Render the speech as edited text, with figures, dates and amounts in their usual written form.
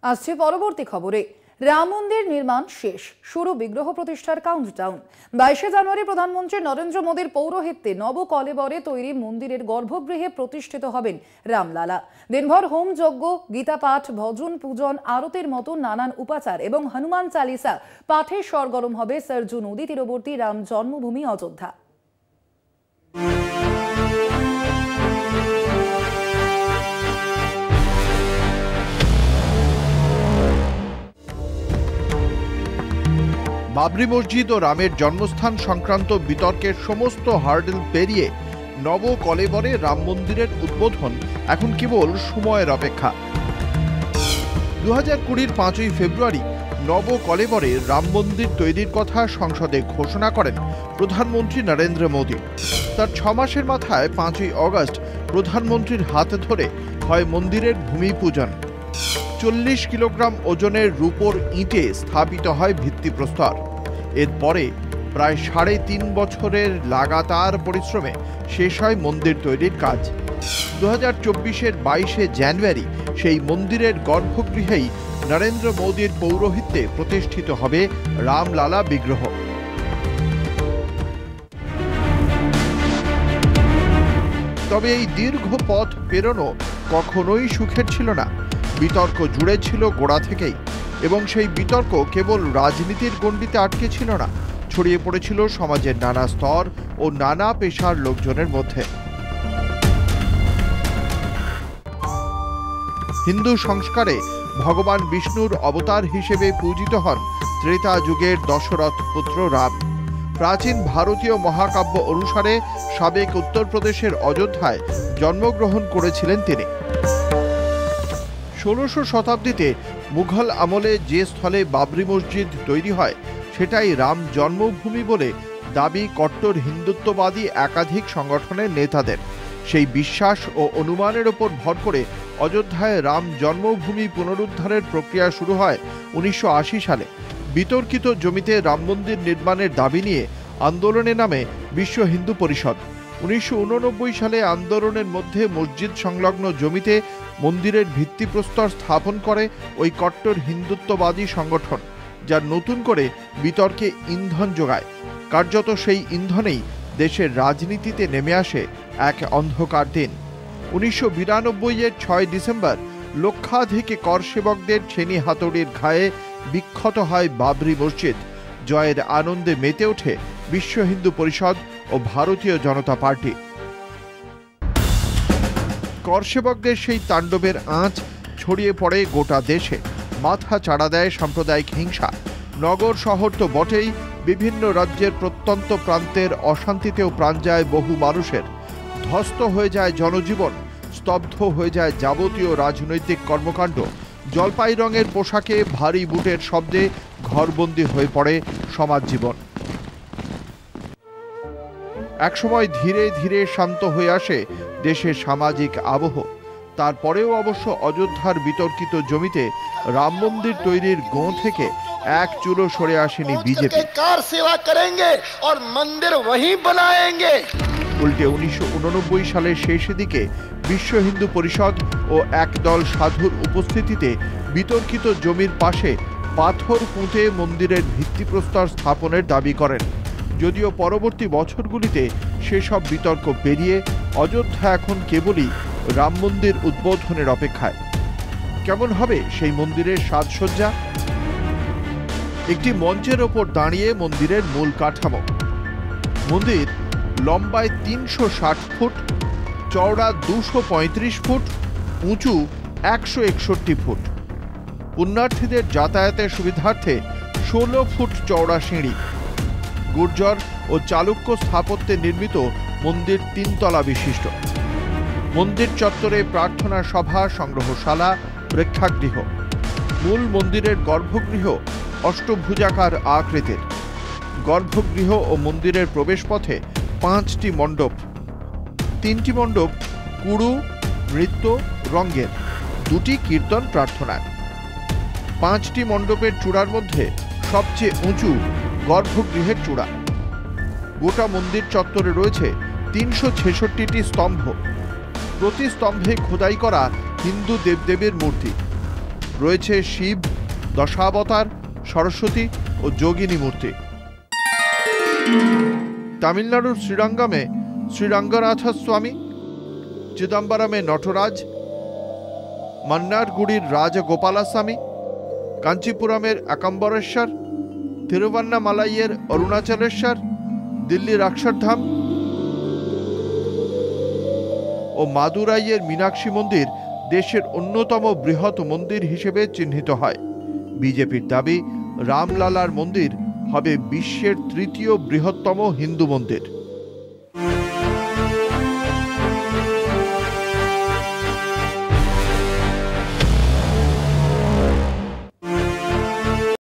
আসছে পরবর্তী খবরে। রাম মন্দির নির্মাণ শেষ, শুরু বিগ্রহ প্রতিষ্ঠার কাউন্টডাউন। 22 জানুয়ারি প্রধানমন্ত্রী নরেন্দ্র মোদীর পৌরোহিত্যে নবকলেবরে তৈরি মন্দিরের গর্ভগৃহে প্রতিষ্ঠিত হবেন রামলালা। দিনভর হোম যজ্ঞ, গীতা পাঠ, ভজন পূজন, আরতির মতো নানান উপাচার এবং হনুমান চালিসা পাঠে সরগরম হবে সরজু নদী তীরবর্তী রাম জন্মভূমি অযোধ্যা। বাবরি মসজিদ ও রামের জন্মস্থান সংক্রান্ত বিতর্কের সমস্ত হার্ডেল পেরিয়ে নব কলেবরে রাম মন্দিরের উদ্বোধন এখন কেবল সময়ের অপেক্ষা। 2020-র 5ই ফেব্রুয়ারি নব কলেবরে রাম মন্দির তৈরির কথা সংসদে ঘোষণা করেন প্রধানমন্ত্রী নরেন্দ্র মোদী। তার 6 মাসের মাথায় 5ই অগস্ট প্রধানমন্ত্রীর হাত ধরে হয় মন্দিরের ভূমি পূজন। 40 কিলোগ্রাম ওজনের রূপোর ইঁটে স্থাপিত হয় ভিত্তিপ্রস্তর। এরপরে প্রায় 3.5 বছরের লাগাতার পরিশ্রমে শেষ হয় মন্দির তৈরির কাজ। 2024-এর 22 জানুয়ারি সেই মন্দিরের গর্ভগৃহেই নরেন্দ্র মোদীর পৌরোহিত্যে প্রতিষ্ঠিত হবে রামলালা বিগ্রহ। তবে এই দীর্ঘ পথ পেরোনো কখনোই সুখের ছিল না। বিতর্ক জুড়ে ছিল গোড়া থেকেই, এবং সেই বিতর্ক কেবল রাজনীতির গণ্ডিতে আটকে ছিল না, ছড়িয়ে পড়েছিল সমাজের নানা স্তর ও নানা পেশার লোকজনের মধ্যে। হিন্দু সংস্কারে ভগবান বিষ্ণুর অবতার হিসেবে পূজিত হন ত্রেতা যুগের দশরথ পুত্র রাম। প্রাচীন ভারতীয় মহাকাব্য অনুসারে সাবেক উত্তরপ্রদেশের অযোধ্যায় জন্মগ্রহণ করেছিলেন তিনি। 16শো শতাব্দীতে মুঘল আমলে যে স্থলে বাবরি মসজিদ তৈরি হয় সেটাই রাম জন্মভূমি বলে দাবি কট্টর হিন্দুত্ববাদী একাধিক সংগঠনের নেতাদের। সেই বিশ্বাস ও অনুমানের ওপর ভর করে অযোধ্যায় রাম জন্মভূমি পুনরুদ্ধারের প্রক্রিয়া শুরু হয় 1980 সালে। বিতর্কিত জমিতে রাম মন্দির নির্মাণের দাবি নিয়ে আন্দোলনে নামে বিশ্ব হিন্দু পরিষদ। 1989 সালে আন্দোলনের মধ্যে মসজিদ সংলগ্ন জমিতে মন্দিরের ভিত্তিপ্রস্তর স্থাপন করে ওই কট্টর হিন্দুত্ববাদী সংগঠন, যা নতুন করে বিতর্কে ইন্ধন যোগায়। কার্যত সেই ইন্ধনেই দেশের রাজনীতিতে নেমে আসে এক অন্ধকার দিন। 1992-এর 6 ডিসেম্বর লক্ষাধিক কর সেবকদের ছেনি হাতুড়ির ঘায়ে বিক্ষত হয় বাবরি মসজিদ। জয়ের আনন্দে মেতে ওঠে বিশ্ব হিন্দু পরিষদ ও ভারতীয় জনতা পার্টি। করসেবকদের সেই তাণ্ডবের আঁচ ছড়িয়ে পড়ে গোটা দেশে। মাথা চাড়া দেয় সাম্প্রদায়িক হিংসা। নগর শহর তো বটেই, বিভিন্ন রাজ্যের প্রত্যন্ত প্রান্তের অশান্তিতেও প্রাণ যায় বহু মানুষের। ধ্বস্ত হয়ে যায় জনজীবন, স্তব্ধ হয়ে যায় যাবতীয় রাজনৈতিক কর্মকাণ্ড। জলপাই রঙের পোশাকে ভারী বুটের শব্দে ঘরবন্দি হয়ে পড়ে সমাজ জীবন। একসময় ধীরে ধীরে শান্ত হয়ে আসে দেশের সামাজিক আবহ। তারপরেও অবশ্য অযোধ্যার বিতর্কিত জমিতে রাম মন্দির তৈরির গোঁ থেকে এক চুলো সরে আসেনি বিজেপি। উল্টে 1989 সালের শেষের দিকে বিশ্ব হিন্দু পরিষদ ও একদল সাধুর উপস্থিতিতে বিতর্কিত জমির পাশে পাথর পুঁতে মন্দিরের ভিত্তিপ্রস্তর স্থাপনের দাবি করেন। যদিও পরবর্তী বছরগুলিতে সেসব বিতর্ক পেরিয়ে অযোধ্যা এখন কেবলই রাম মন্দির উদ্বোধনের অপেক্ষায়। কেমন হবে সেই মন্দিরের সাজসজ্জা? একটি মঞ্চের ওপর দাঁড়িয়ে মন্দিরের মূল কাঠামো। মন্দির লম্বায় 360 ফুট, চওড়া 235 ফুট, উঁচু 161 ফুট। পুণ্যার্থীদের যাতায়াতের সুবিধার্থে 16 ফুট চওড়া সিঁড়ি। গুর্জর ও চালুক্য স্থাপত্যে নির্মিত মন্দির 3 তলা বিশিষ্ট। মন্দির চত্বরে প্রার্থনা সভা, সংগ্রহশালা, প্রেক্ষাগৃহ। মূল মন্দিরের গর্ভগৃহ অষ্টভুজাকার আকৃতির। গর্ভগৃহ ও মন্দিরের প্রবেশপথে 5টি মণ্ডপ। 3টি মণ্ডপ কুড়ু, নৃত্য, রঙ্গের, 2টি কীর্তন প্রার্থনার। 5টি মণ্ডপের চূড়ার মধ্যে সবচেয়ে উঁচু গর্ভগৃহের চূড়া। গোটা মন্দির চত্বরে রয়েছে 366টি স্তম্ভ। প্রতি স্তম্ভে খোদাই করা হিন্দু দেবদেবীর মূর্তি। রয়েছে শিব, দশাবতার, সরস্বতী ও যোগিনী মূর্তি। তামিলনাড়ুর শ্রীরঙ্গমে শ্রীরঙ্গনাথ স্বামী, চিদম্বরমে নটরাজ, মন্নারগুড়ির রাজগোপালাস্বামী, কাঞ্চিপুরমের একাম্বরেশ্বর, তিরুভান্নামালাইয়ের অরুণাচলেশ্বর, দিল্লির অক্ষরধাম ও মাদুরাইয়ের মীনাক্ষী মন্দির দেশের অন্যতম বৃহৎ মন্দির হিসেবে চিহ্নিত হয়। বিজেপির দাবি রামলালার মন্দির হবে বিশ্বের তৃতীয় বৃহত্তম হিন্দু মন্দির।